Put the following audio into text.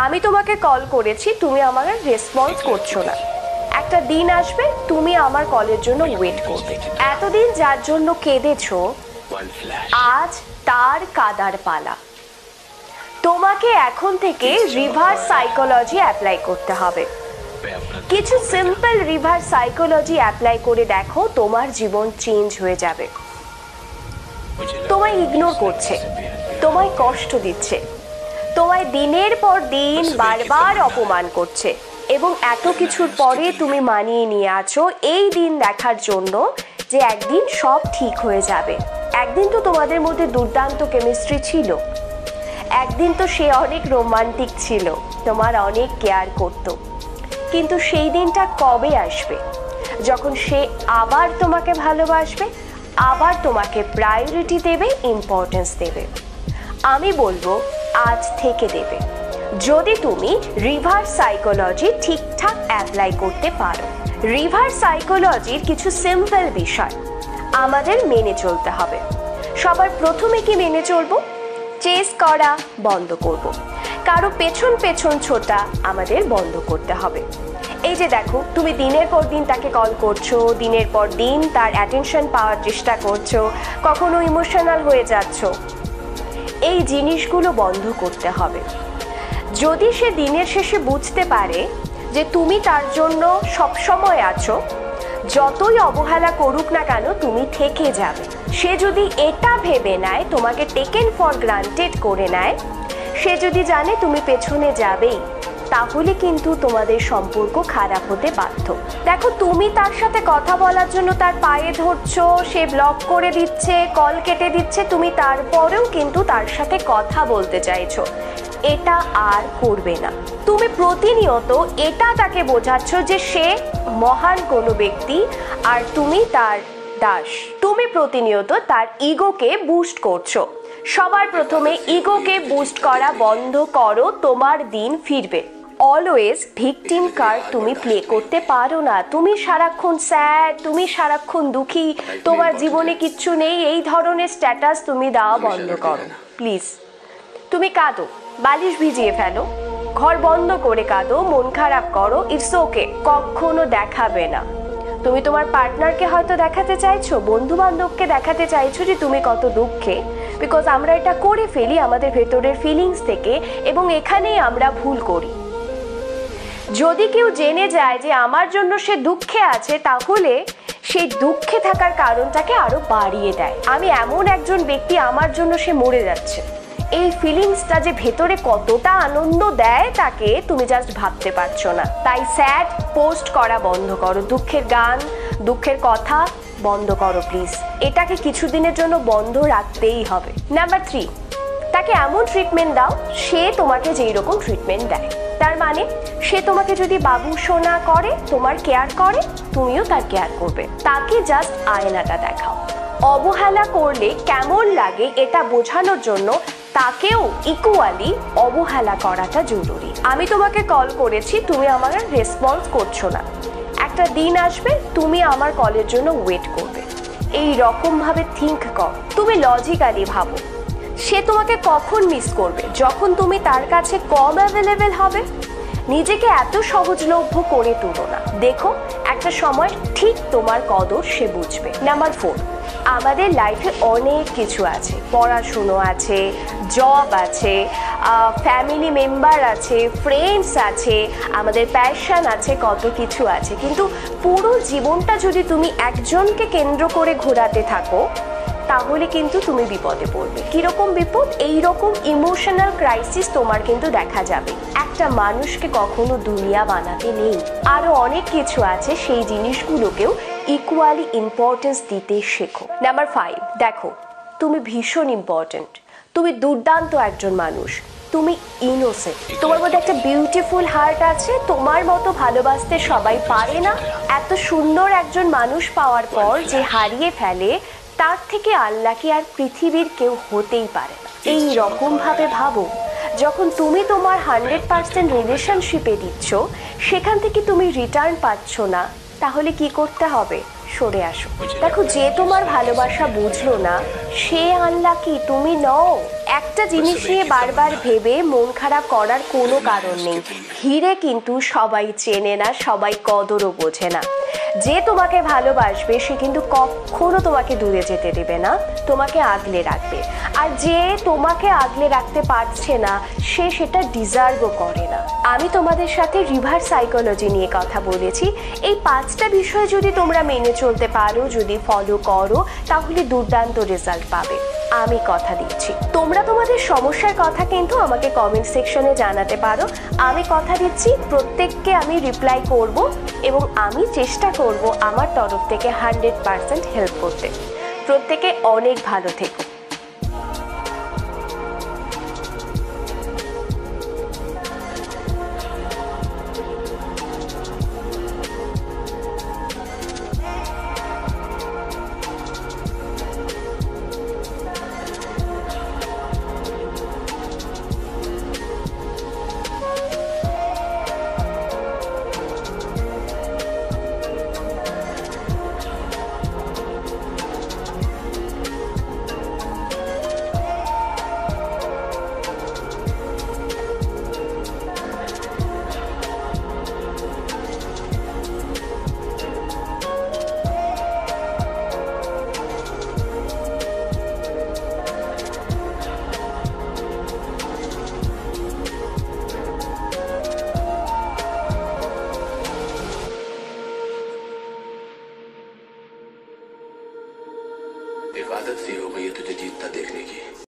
আমি তোমাকে কল করেছি, তুমি আমার রেসপন্স করছো না। একটা দিন আসবে তুমি আমার কলের জন্য ওয়েট করবে। এতদিন যার জন্য কেঁদেছো, আজ তার কাদার পালা। তোমাকে এখন থেকে রিভার্স সাইকোলজি অ্যাপ্লাই করতে হবে। কিছু সিম্পল রিভার্স সাইকোলজি অ্যাপ্লাই করে দেখো, তোমার জীবন চেঞ্জ হয়ে যাবে। তোমায় ইগনোর করছে, তোমায় কষ্ট দিচ্ছে, তোমায় দিনের পর দিন বারবার অপমান করছে, এবং এত কিছুর পরে তুমি মানিয়ে নিয়ে আছো এই দিন দেখার জন্য যে একদিন সব ঠিক হয়ে যাবে। একদিন তো তোমাদের মধ্যে দুর্দান্ত কেমিস্ট্রি ছিল, একদিন তো সে অনেক রোমান্টিক ছিল, তোমার অনেক কেয়ার করত। কিন্তু সেই দিনটা কবে আসবে? যখন সে আবার তোমাকে ভালোবাসবে, আবার তোমাকে প্রায়োরিটি দেবে, ইম্পর্টেন্স দেবে। আমি বলবো আজ থেকে দেবে, যদি তুমি রিভার্স সাইকোলজি ঠিকঠাক অ্যাপ্লাই করতে পারো। রিভার্স সাইকোলজির কিছু সিম্পল বিষয় আমাদের মেনে চলতে হবে। সবার প্রথমে কি মেনে চলবো? চেস করা বন্ধ করব। কারো পেছন পেছন ছোটা আমাদের বন্ধ করতে হবে। এই যে দেখো, তুমি দিনের পর দিন তাকে কল করছো, দিনের পর দিন তার অ্যাটেনশন পাওয়ার চেষ্টা করছো, কখনো ইমোশনাল হয়ে যাচ্ছ। এই জিনিসগুলো বন্ধ করতে হবে। যদি সে দিনের শেষে বুঝতে পারে যে তুমি তার জন্য সবসময় আছো, যতই অবহেলা করুক না কেন তুমি থেকে যাবে, সে যদি এটা ভেবে নেয়, তোমাকে টেকেন ফর গ্রান্টেড করে নেয়, সে যদি জানে তুমি পেছনে যাবেই, তাহলে কিন্তু তোমাদের সম্পর্ক খারাপ হতে বাধ্য। দেখো, তুমি তার সাথে কথা বলার জন্য তার পায়ে ধরছো, সে ব্লক করে দিচ্ছে, কল কেটে দিচ্ছে, তুমি তারপরেও কিন্তু তার সাথে কথা বলতে চাইছো। এটা আর করবে না। তুমি প্রতিনিয়ত এটা তাকে বোঝাচ্ছ যে সে মহান কোনো ব্যক্তি আর তুমি তার দাস। তুমি প্রতিনিয়ত তার ইগোকে বুস্ট করছো। সবার প্রথমে ইগোকে বুস্ট করা বন্ধ করো, তোমার দিন ফিরবে। অলওয়েজ ভিকটিম কার্ড তুমি প্লে করতে পারো না। তুমি সারাক্ষণ স্যাড, তুমি সারাক্ষণ দুঃখী, তোমার জীবনে কিচ্ছু নেই, এই ধরনের স্ট্যাটাস তুমি দেওয়া বন্ধ করো প্লিজ। তুমি কাঁদো, বালিশ ভিজিয়ে ফেলো, ঘর বন্ধ করে কাঁদো, মন খারাপ করো, ইটস ওকে, কখনো দেখাবে না। তুমি তোমার পার্টনারকে হয়তো দেখাতে চাইছো, বন্ধু বান্ধবকে দেখাতে চাইছো যে তুমি কত দুঃখে, বিকজ আমরা এটা করে ফেলি আমাদের ভেতরের ফিলিংস থেকে, এবং এখানেই আমরা ভুল করি। যদি কেউ জেনে যায় যে আমার জন্য সে দুঃখে আছে, তাহলে সেই দুঃখে থাকার কারণটাকে আরো বাড়িয়ে দেয়। আমি এমন একজন ব্যক্তি, আমার জন্য সে মরে যাচ্ছে, এই ফিলিংসটা যে ভেতরে কতটা আনন্দ দেয় তাকে তুমি জাস্ট ভাবতে পারছো না। তাই স্যাড পোস্ট করা বন্ধ করো, দুঃখের গান, দুঃখের কথা বন্ধ করো প্লিজ। এটাকে কিছুদিনের জন্য বন্ধ রাখতেই হবে। নাম্বার 3, তাকে এমন ট্রিটমেন্ট দাও সে তোমাকে যেই রকম ট্রিটমেন্ট দেয়। তার মানে সে তোমাকে যদি বাবু সোনা করে, তোমার কেয়ার করে, তুমিও তার কেয়ার করবে। তাকে জাস্ট আয়নাটা দেখাও। অবহেলা করলে কেমন লাগে এটা বোঝানোর জন্য তাকেও ইকুয়ালি অবহেলা করাটা জরুরি। আমি তোমাকে কল করেছি, তুমি আমার রেসপন্স করছো না। একটা দিন আসবে তুমি আমার কলের জন্য ওয়েট করবে। এই রকম ভাবে থিঙ্ক কর। তুমি লজিক্যালি ভাবো, সে তোমাকে কখন মিস করবে? যখন তুমি তার কাছে কম অ্যাভেলেবেল হবে। নিজেকে এত সহজলভ্য করে তুলো না। দেখো, একটা সময় ঠিক তোমার কদর সে বুঝবে। নাম্বার 4, আমাদের লাইফে অনেক কিছু আছে, পড়াশুনো আছে, জব আছে, ফ্যামিলি মেম্বার আছে, ফ্রেন্ডস আছে, আমাদের প্যাশন আছে, কত কিছু আছে। কিন্তু পুরো জীবনটা যদি তুমি একজনকে কেন্দ্র করে ঘোরাতে থাকো, তাহলে কিন্তু তুমি বিপদে পড়বে। কিরকম বিপদ? এইরকম ইমোশনাল ক্রাইসিস তোমার কিন্তু দেখা যাবে। একটা মানুষকে কখনো দুনিয়া বানাতে নেই, আরো অনেক কিছু আছে, সেই জিনিসগুলোকেও ইকুয়ালি ইম্পর্টেন্স দিতে শেখো। নাম্বার 5, দেখো, তুমি ভীষণ ইম্পর্টেন্ট, তুমি দুর্দান্ত একজন মানুষ, তুমি ইনোসেন্ট, তোমার মধ্যে একটা বিউটিফুল হার্ট আছে, তোমার মতো ভালোবাসতে সবাই পারে না। এত সুন্দর একজন মানুষ পাওয়ার পর যে হারিয়ে ফেলে, তার থেকে আল্লাহকে আর পৃথিবীর কেউ হতেই পারে না। এই রকম ভাবে ভাবো, যখন তুমি তোমার 100% রিলেশনশিপে দিচ্ছ, সেখান থেকে তুমি রিটার্ন পাচ্ছ না, তাহলে কি করতে হবে? সরে আসো। দেখো, যে তোমার ভালোবাসা বুঝলো না সে আনলাকি, তুমি নও। একটা জিনিস নিয়ে বারবার ভেবে মন খারাপ করার কোনো কারণ নেই। হিরে কিন্তু সবাই চেনে না, সবাই কদরও বোঝে না। যে তোমাকে ভালোবাসবে সে কিন্তু কখনো তোমাকে দূরে যেতে দেবে না, তোমাকে আগলে রাখবে। আর যে তোমাকে আগলে রাখতে পারছে না সে সেটা ডিজার্ভও করে না। আমি তোমাদের সাথে রিভার্স সাইকোলজি নিয়ে কথা বলেছি। এই 5টা বিষয় যদি তোমরা মেনে চলতে পারো, যদি ফলো করো, তাহলে দুর্দান্ত রেজাল্ট পাবে, আমি কথা দিচ্ছি। তোমরা তোমাদের সমস্যার কথা কিন্তু আমাকে কমেন্ট সেকশনে জানাতে পারো। আমি কথা দিচ্ছি প্রত্যেককে আমি রিপ্লাই করব এবং আমি চেষ্টা করব আমার তরফ থেকে 100% হেল্প করতে। প্রত্যেকে অনেক ভালো থেকো।